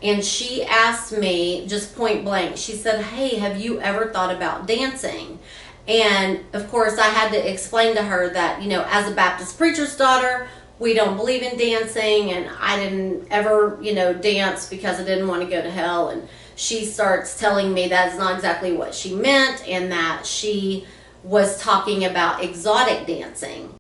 And she asked me just point blank, she said, "Hey, have you ever thought about dancing?" And of course, I had to explain to her that, as a Baptist preacher's daughter, we don't believe in dancing, and I didn't ever, dance because I didn't want to go to hell. And she starts telling me that's not exactly what she meant, and that she was talking about exotic dancing.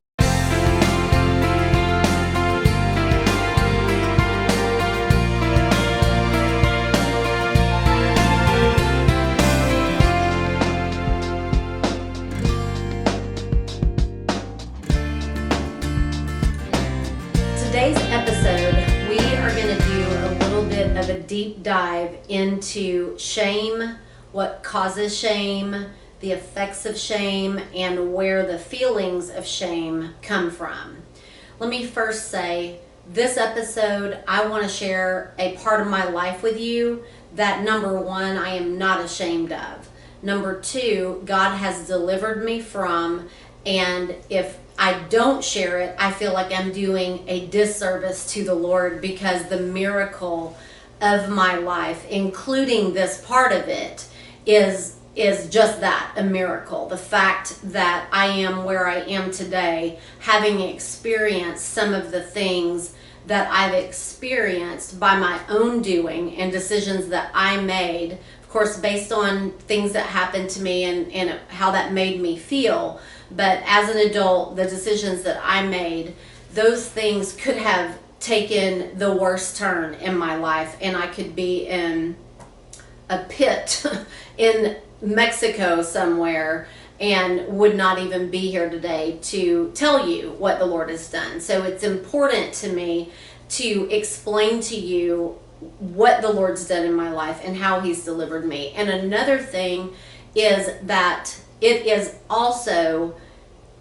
Today's episode, we are going to do a little bit of a deep dive into shame, what causes shame, the effects of shame, and where the feelings of shame come from. Let me first say, this episode, I want to share a part of my life with you that, number one, I am not ashamed of. Number two, God has delivered me from, and if I don't share it, I feel like I'm doing a disservice to the Lord, because the miracle of my life, including this part of it, is just that, a miracle. The fact that I am where I am today, having experienced some of the things that I've experienced by my own doing and decisions that I made, of course, based on things that happened to me and how that made me feel. But as an adult, the decisions that I made, those things could have taken the worst turn in my life, and I could be in a pit in Mexico somewhere and would not even be here today to tell you what the Lord has done. So it's important to me to explain to you what the Lord's done in my life and how He's delivered me. And another thing is that it is also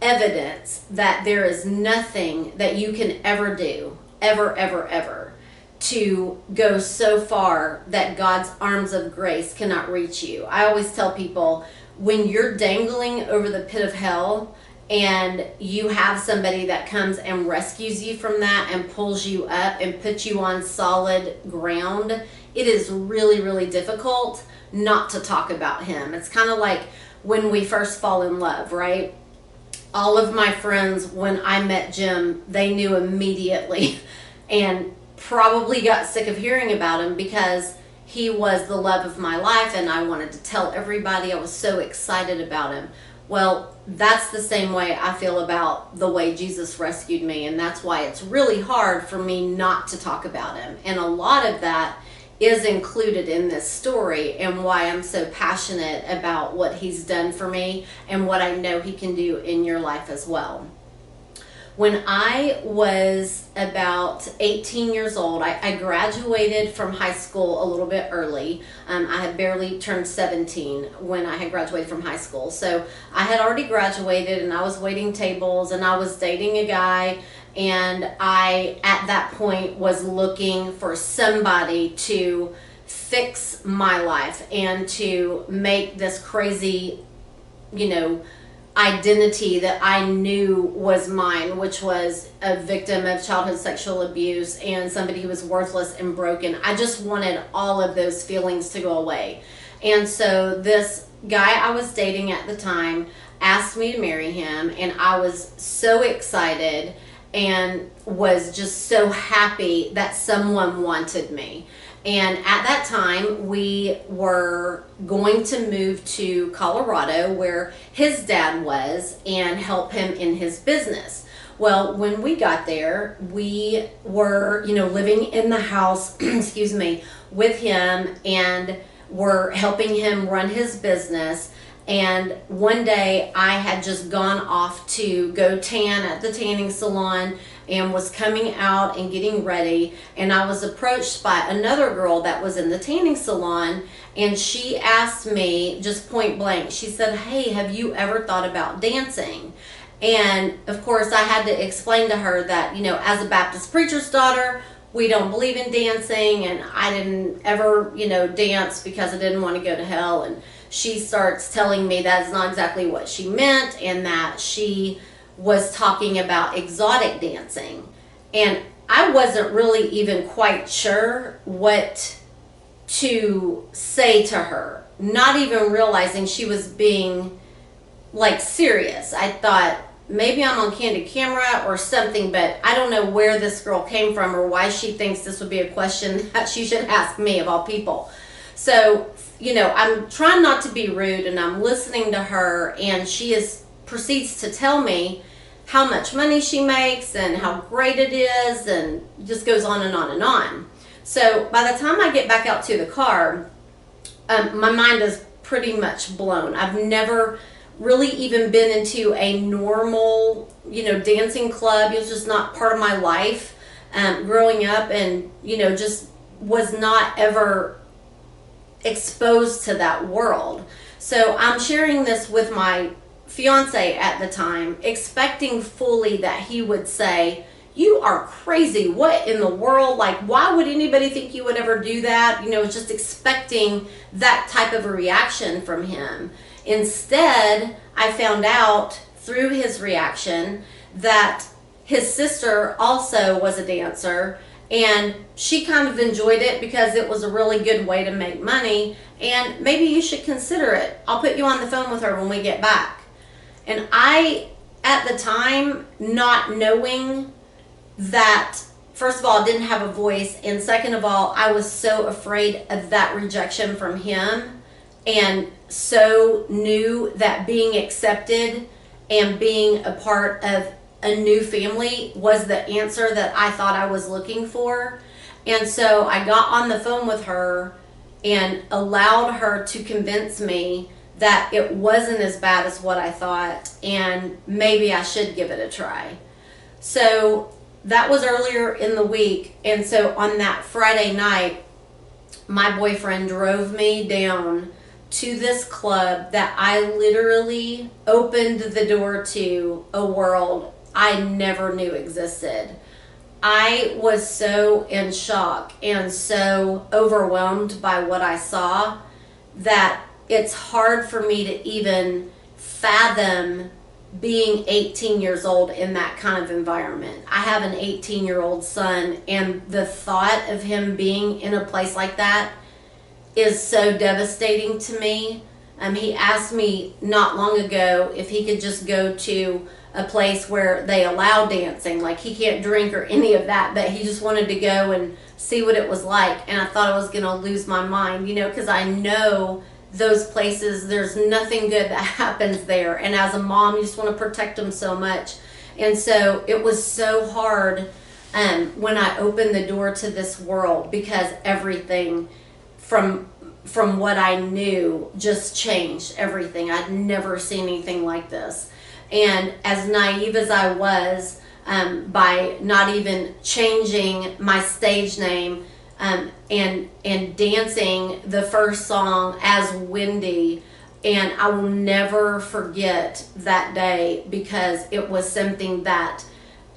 evidence that there is nothing that you can ever do, ever, to go so far that God's arms of grace cannot reach you. I always tell people, when you're dangling over the pit of hell and you have somebody that comes and rescues you from that and pulls you up and puts you on solid ground, it is really, really difficult not to talk about Him. It's kind of like when we first fall in love, right? All of my friends, when I met Jim, they knew immediately and probably got sick of hearing about him, because he was the love of my life and I wanted to tell everybody. I was so excited about him. Well, that's the same way I feel about the way Jesus rescued me, and that's why it's really hard for me not to talk about Him. And a lot of that is included in this story, and why I'm so passionate about what He's done for me and what I know He can do in your life as well. When I was about 18 years old, I graduated from high school a little bit early. I had barely turned 17 when I had graduated from high school. So I had already graduated, and I was waiting tables, and I was dating a guy, and I, at that point, was looking for somebody to fix my life and to make this crazy, identity that I knew was mine, which was a victim of childhood sexual abuse and somebody who was worthless and broken. I just wanted all of those feelings to go away. And so this guy I was dating at the time asked me to marry him, and I was so excited and was just so happy that someone wanted me. And at that time, we were going to move to Colorado, where his dad was, and help him in his business. Well, when we got there, we were, living in the house, excuse me, with him, and were helping him run his business. And one day I had just gone off to go tan at the tanning salon and was coming out and getting ready, and I was approached by another girl that was in the tanning salon, and she asked me just point blank, she said, "Hey, have you ever thought about dancing?" And of course, I had to explain to her that, as a Baptist preacher's daughter, we don't believe in dancing, and I didn't ever, dance because I didn't want to go to hell. And she starts telling me that's not exactly what she meant, and that she was talking about exotic dancing. And I wasn't really even quite sure what to say to her, not even realizing she was being like serious. I thought maybe I'm on candid camera or something, but I don't know where this girl came from or why she thinks this would be a question that she should ask me of all people. So, I'm trying not to be rude, and I'm listening to her, and she proceeds to tell me how much money she makes and how great it is, and just goes on and on and on. So by the time I get back out to the car, my mind is pretty much blown. I've never really even been into a normal, dancing club. It was just not part of my life growing up, and, just was not ever exposed to that world. So I'm sharing this with my fiance at the time, expecting fully that he would say, "You are crazy. What in the world? Like, why would anybody think you would ever do that?" Just expecting that type of a reaction from him. Instead, I found out through his reaction that his sister also was a dancer, and she kind of enjoyed it because it was a really good way to make money, and maybe you should consider it. I'll put you on the phone with her when we get back. And I, at the time, not knowing that, first of all, I didn't have a voice, and second of all, I was so afraid of that rejection from him, and so knew that being accepted and being a part of a new family was the answer that I thought I was looking for. And so I got on the phone with her and allowed her to convince me that it wasn't as bad as what I thought, and maybe I should give it a try. So that was earlier in the week, and so on that Friday night, my boyfriend drove me down to this club that I literally opened the door to a world I never knew existed. I was so in shock and so overwhelmed by what I saw that it's hard for me to even fathom being 18 years old in that kind of environment. I have an 18-year-old son, and the thought of him being in a place like that is so devastating to me. He asked me not long ago if he could just go to a place where they allow dancing. Like, he can't drink or any of that, but he just wanted to go and see what it was like. And I thought I was going to lose my mind, because I know those places, there's nothing good that happens there. And as a mom, you just want to protect them so much. And so it was so hard when I opened the door to this world, because everything from what I knew just changed everything. I'd never seen anything like this. And as naive as I was, by not even changing my stage name and dancing the first song as Wendi, and I will never forget that day, because it was something that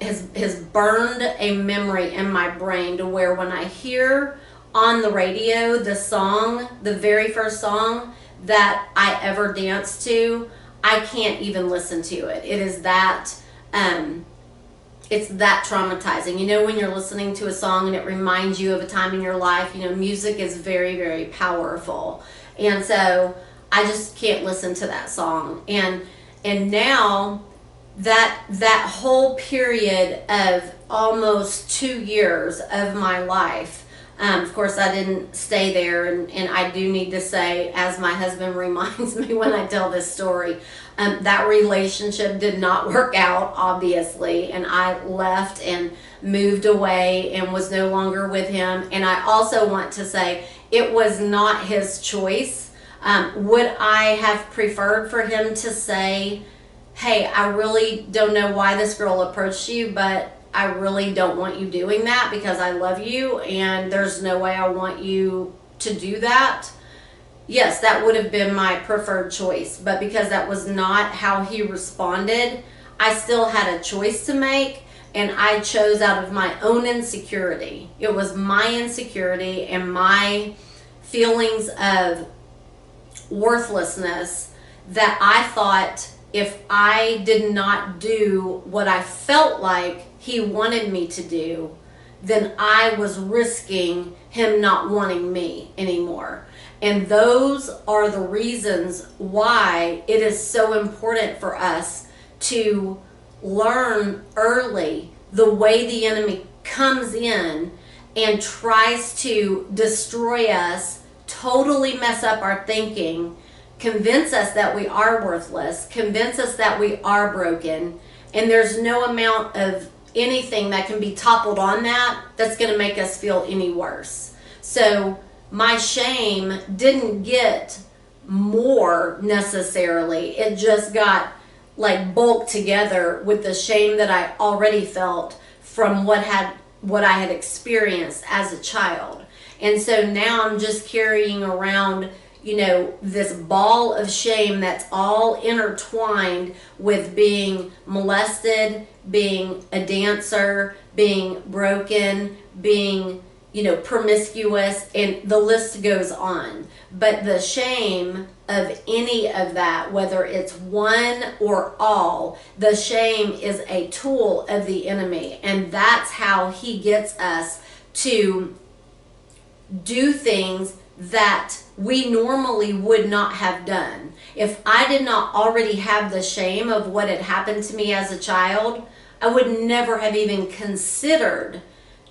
has burned a memory in my brain, to where when I hear on the radio the song, the very first song that I ever danced to, I can't even listen to it. It is that, it's that traumatizing. When you're listening to a song and it reminds you of a time in your life, music is very, very powerful. And so I just can't listen to that song. And now that whole period of almost 2 years of my life, of course, I didn't stay there, and I do need to say, as my husband reminds me when I tell this story, that relationship did not work out, obviously, and I left and moved away and was no longer with him. And I also want to say, it was not his choice. Would I have preferred for him to say, "Hey, I really don't know why this girl approached you, but I really don't want you doing that because I love you, and there's no way I want you to do that"? Yes, that would have been my preferred choice. But because that was not how he responded, I still had a choice to make, and I chose out of my own insecurity. It was my insecurity and my feelings of worthlessness that I thought if I did not do what I felt like he wanted me to do, then I was risking him not wanting me anymore. And those are the reasons why it is so important for us to learn early the way the enemy comes in and tries to destroy us, totally mess up our thinking, convince us that we are worthless, convince us that we are broken, and there's no amount of anything that can be toppled on that that's going to make us feel any worse. So my shame didn't get more necessarily. It just got like bulked together with the shame that I already felt from what I had experienced as a child. And so now I'm just carrying around, this ball of shame that's all intertwined with being molested, being a dancer, being broken, being, promiscuous, and the list goes on. But the shame of any of that, whether it's one or all, the shame is a tool of the enemy. And that's how he gets us to do things that we normally would not have done. If I did not already have the shame of what had happened to me as a child, I would never have even considered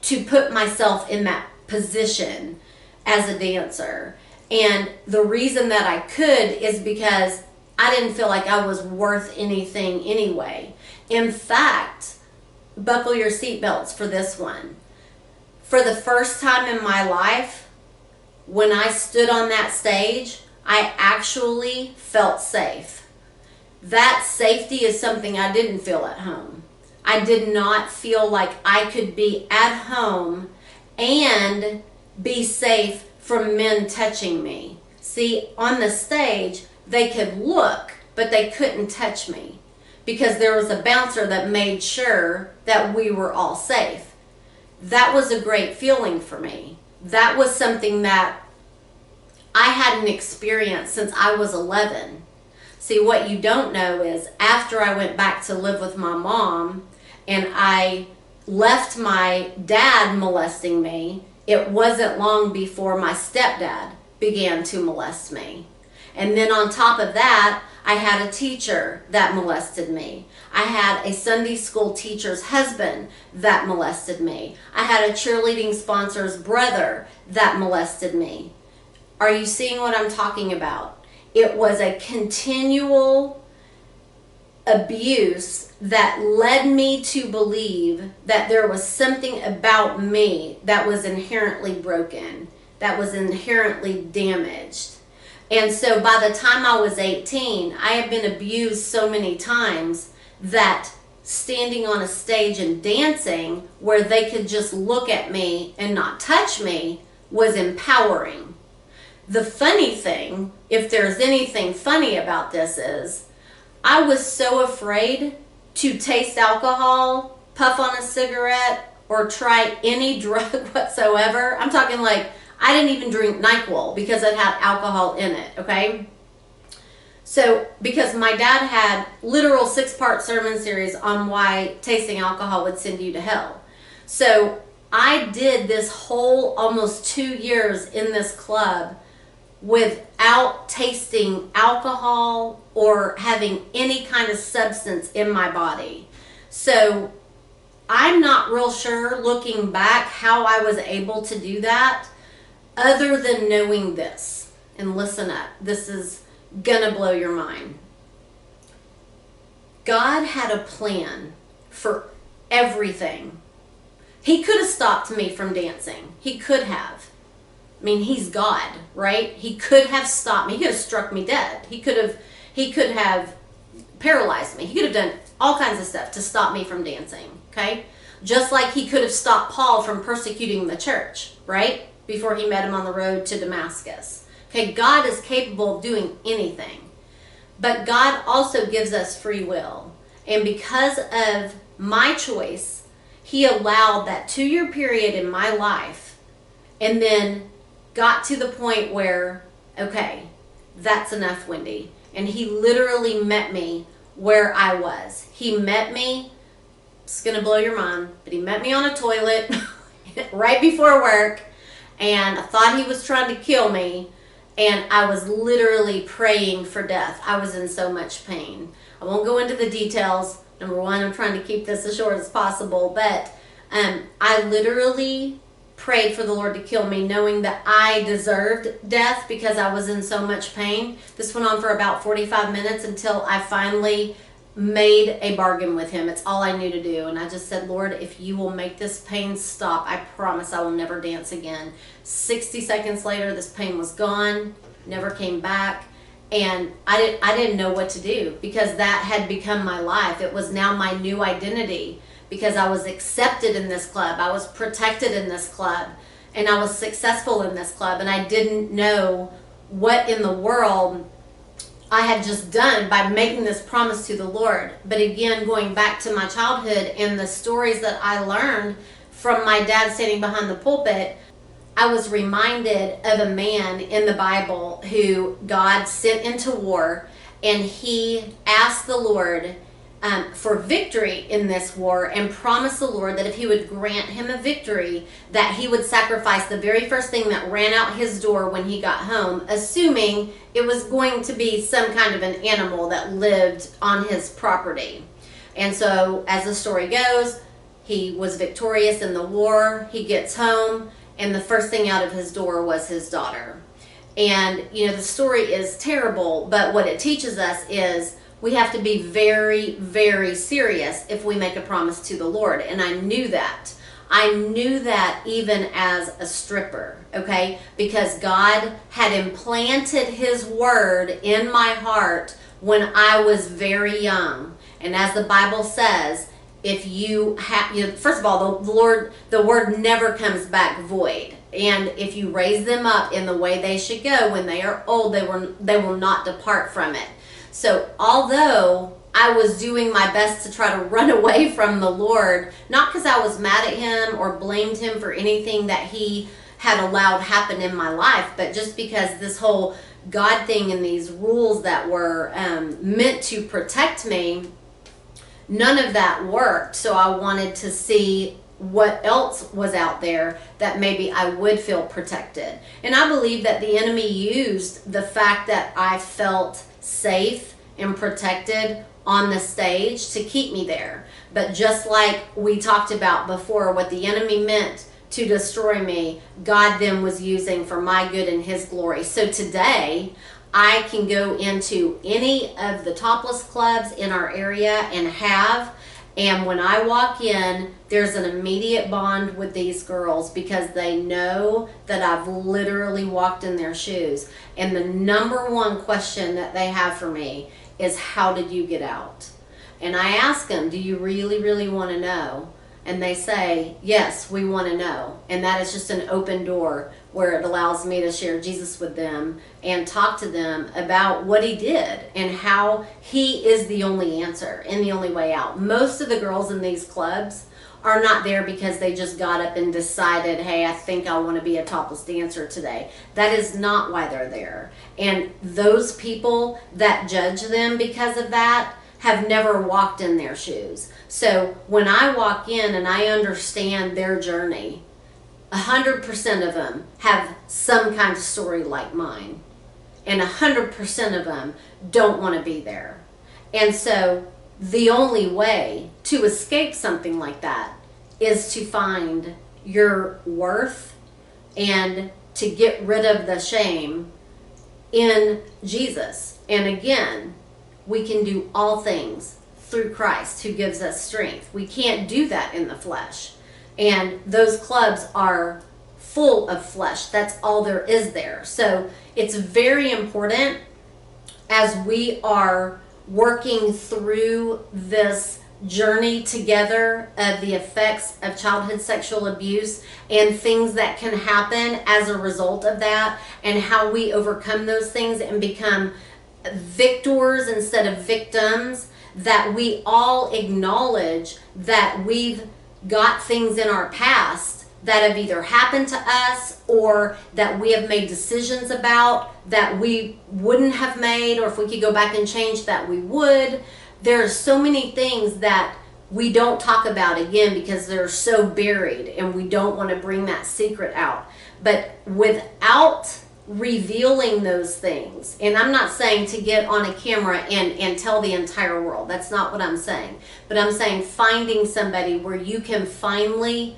to put myself in that position as a dancer. And the reason that I could is because I didn't feel like I was worth anything anyway. In fact, buckle your seatbelts for this one. For the first time in my life, when I stood on that stage, I actually felt safe. That safety is something I didn't feel at home. I did not feel like I could be at home and be safe from men touching me. See, on the stage, they could look, but they couldn't touch me because there was a bouncer that made sure that we were all safe. That was a great feeling for me. That was something that I hadn't experienced since I was 11. See, what you don't know is after I went back to live with my mom and I left my dad molesting me, it wasn't long before my stepdad began to molest me. And then on top of that, I had a teacher that molested me. I had a Sunday school teacher's husband that molested me. I had a cheerleading sponsor's brother that molested me. Are you seeing what I'm talking about? It was a continual abuse that led me to believe that there was something about me that was inherently broken, that was inherently damaged. And so by the time I was 18, I had been abused so many times that standing on a stage and dancing where they could just look at me and not touch me was empowering. The funny thing, if there's anything funny about this, is I was so afraid to taste alcohol, puff on a cigarette, or try any drug whatsoever. I'm talking like I didn't even drink NyQuil because it had alcohol in it, okay? So, because my dad had literal 6-part sermon series on why tasting alcohol would send you to hell. So, I did this whole almost 2 years in this club without tasting alcohol or having any kind of substance in my body. So, I'm not real sure looking back how I was able to do that, other than knowing this. And listen up, this is gonna blow your mind. God had a plan for everything. He could have stopped me from dancing. He could have. I mean, he's God, right? He could have stopped me. He could have struck me dead. He could have paralyzed me. He could have done all kinds of stuff to stop me from dancing, okay? Just like he could have stopped Paul from persecuting the church, right? Before he met him on the road to Damascus. Okay, God is capable of doing anything. But God also gives us free will. And because of my choice, he allowed that 2-year period in my life and then got to the point where, okay, that's enough, Wendi. And he literally met me where I was. He met me, it's going to blow your mind, but he met me on a toilet right before work. and I thought he was trying to kill me, and I was literally praying for death. I was in so much pain. I won't go into the details. Number one, I'm trying to keep this as short as possible, but I literally prayed for the Lord to kill me, knowing that I deserved death because I was in so much pain. This went on for about 45 minutes until I finally made a bargain with him. It's all I knew to do. And I just said, Lord, if you will make this pain stop, I promise I will never dance again. 60 seconds later, this pain was gone, never came back. And I didn't know what to do because that had become my life. It was now my new identity because I was accepted in this club. I was protected in this club, and I was successful in this club. And I didn't know what in the world I had just done by making this promise to the Lord. But again, going back to my childhood and the stories that I learned from my dad standing behind the pulpit, I was reminded of a man in the Bible who God sent into war, and he asked the Lord for victory in this war and promised the Lord that if he would grant him a victory, that he would sacrifice the very first thing that ran out his door when he got home, assuming it was going to be some kind of an animal that lived on his property. And so, as the story goes, he was victorious in the war. He gets home, and the first thing out of his door was his daughter. And, you know, the story is terrible, but what it teaches us is we have to be very, very serious if we make a promise to the Lord. And I knew that. I knew that even as a stripper, okay? Because God had implanted his word in my heart when I was very young. And as the Bible says, if you have, you know, first of all, the word never comes back void. And if you raise them up in the way they should go, when they are old, they will not depart from it. So although I was doing my best to try to run away from the Lord, not because I was mad at him or blamed him for anything that he had allowed happen in my life, but just because this whole God thing and these rules that were meant to protect me, none of that worked. So I wanted to see what else was out there that maybe I would feel protected. And I believe that the enemy used the fact that I felt safe and protected on the stage to keep me there. But just like we talked about before, what the enemy meant to destroy me, God then was using for my good and his glory. So today, I can go into any of the topless clubs in our area and when I walk in, there's an immediate bond with these girls because they know that I've literally walked in their shoes. And the number one question that they have for me is, how did you get out? And I ask them, do you really, really want to know? And they say, yes, we want to know. And that is just an open door where it allows me to share Jesus with them and talk to them about what he did and how he is the only answer and the only way out. Most of the girls in these clubs are not there because they just got up and decided, hey, I think I want to be a topless dancer today. That is not why they're there. And those people that judge them because of that have never walked in their shoes. So when I walk in and I understand their journey, 100% of them have some kind of story like mine. And 100% of them don't want to be there. And so the only way to escape something like that is to find your worth and to get rid of the shame in Jesus. And again, we can do all things through Christ who gives us strength. We can't do that in the flesh. And those clubs are full of flesh. That's all there is there. So it's very important as we are working through this journey together of the effects of childhood sexual abuse and things that can happen as a result of that, and how we overcome those things and become victors instead of victims, that we all acknowledge that we've got things in our past that have either happened to us or that we have made decisions about that we wouldn't have made, or if we could go back and change that we would. There are so many things that we don't talk about, again, because they're so buried and we don't want to bring that secret out. But without revealing those things, and I'm not saying to get on a camera and tell the entire world. That's not what I'm saying. But I'm saying finding somebody where you can finally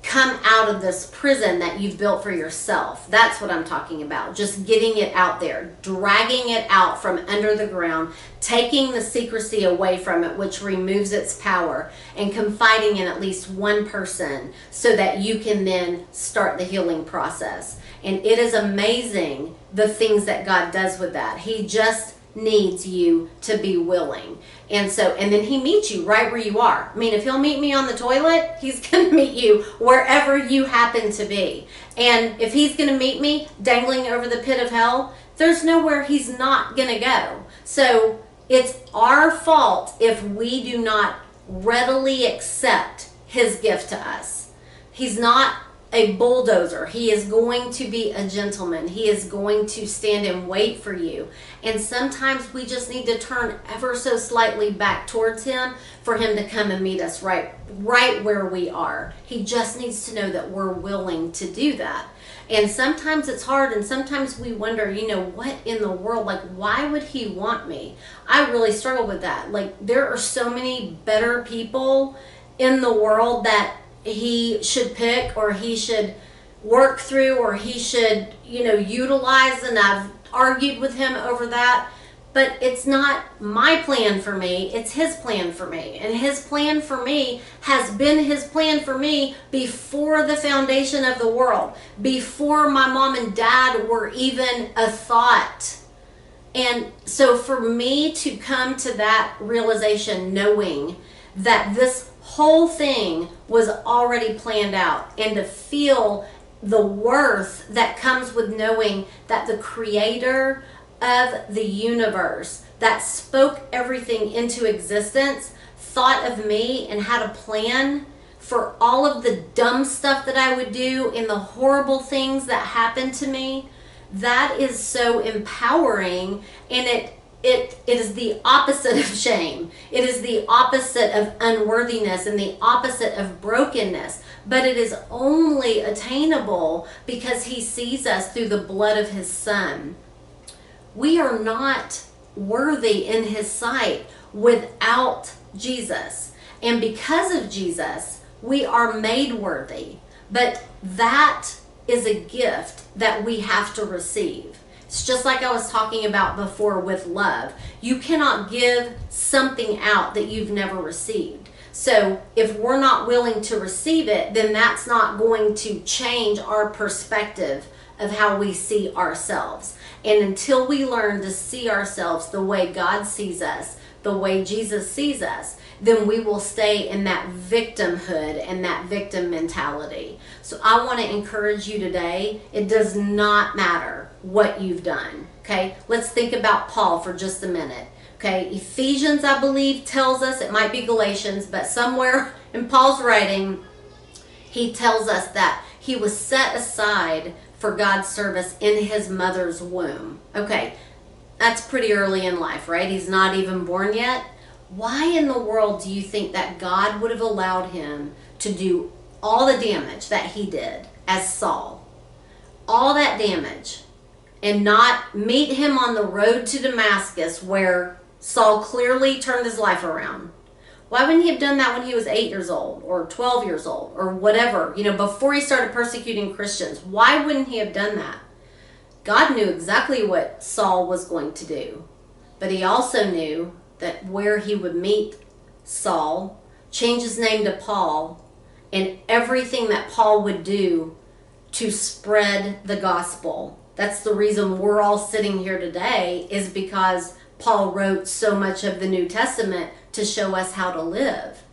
come out of this prison that you've built for yourself. That's what I'm talking about. Just getting it out there, dragging it out from under the ground, taking the secrecy away from it, which removes its power, and confiding in at least one person so that you can then start the healing process. And it is amazing the things that God does with that. He just needs you to be willing. And then he meets you right where you are. I mean, if he'll meet me on the toilet, he's going to meet you wherever you happen to be. And if he's going to meet me dangling over the pit of hell, there's nowhere he's not going to go. So it's our fault if we do not readily accept his gift to us. He's not a bulldozer. He is going to be a gentleman. He is going to stand and wait for you. And sometimes we just need to turn ever so slightly back towards him for him to come and meet us right where we are. He just needs to know that we're willing to do that. And sometimes it's hard, and sometimes we wonder, what in the world, why would he want me? I really struggle with that. There are so many better people in the world that he should pick, or he should work through, or he should, utilize, and I've argued with him over that. But it's not my plan for me, it's his plan for me. And his plan for me has been his plan for me before the foundation of the world, before my mom and dad were even a thought. And so for me to come to that realization, knowing that this whole thing was already planned out, and to feel the worth that comes with knowing that the creator of the universe that spoke everything into existence thought of me and had a plan for all of the dumb stuff that I would do and the horrible things that happened to me, that is so empowering. And it is the opposite of shame. It is the opposite of unworthiness and the opposite of brokenness. But it is only attainable because he sees us through the blood of his son. We are not worthy in his sight without Jesus. And because of Jesus, we are made worthy. But that is a gift that we have to receive. It's just like I was talking about before with love. You cannot give something out that you've never received. So if we're not willing to receive it, then that's not going to change our perspective of how we see ourselves. And until we learn to see ourselves the way God sees us, the way Jesus sees us, then we will stay in that victimhood and that victim mentality. So I want to encourage you today, it does not matter what you've done. Okay, let's think about Paul for just a minute. Okay, Ephesians, I believe, tells us, it might be Galatians, but somewhere in Paul's writing, he tells us that he was set aside for God's service in his mother's womb. Okay, that's pretty early in life, right? He's not even born yet. Why in the world do you think that God would have allowed him to do all the damage that he did as Saul? All that damage, and not meet him on the road to Damascus where Saul clearly turned his life around? Why wouldn't he have done that when he was 8 years old or 12 years old or whatever, before he started persecuting Christians? Why wouldn't he have done that? God knew exactly what Saul was going to do, but he also knew that where he would meet Saul, change his name to Paul, and everything that Paul would do to spread the gospel. That's the reason we're all sitting here today, is because Paul wrote so much of the New Testament to show us how to live.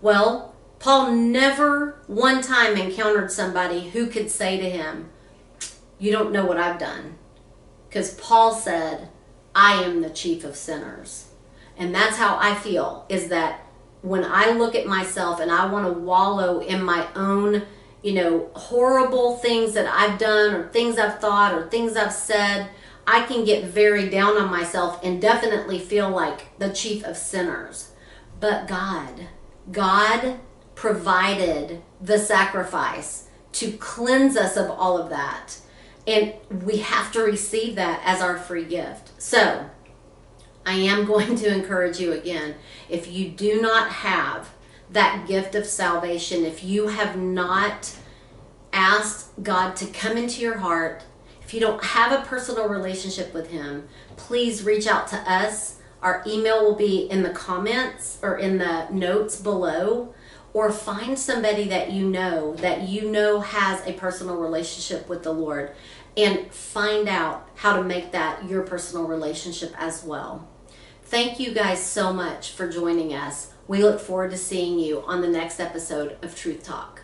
Well, Paul never one time encountered somebody who could say to him, "You don't know what I've done." Because Paul said, "I am the chief of sinners." And that's how I feel, is that when I look at myself and I want to wallow in my own, horrible things that I've done, or things I've thought, or things I've said, I can get very down on myself and definitely feel like the chief of sinners. But God provided the sacrifice to cleanse us of all of that. And we have to receive that as our free gift. So I am going to encourage you again, if you do not have that gift of salvation, if you have not asked God to come into your heart, if you don't have a personal relationship with him, please reach out to us. Our email will be in the comments or in the notes below, or find somebody that you know has a personal relationship with the Lord, and find out how to make that your personal relationship as well. Thank you guys so much for joining us. We look forward to seeing you on the next episode of Truth Talk.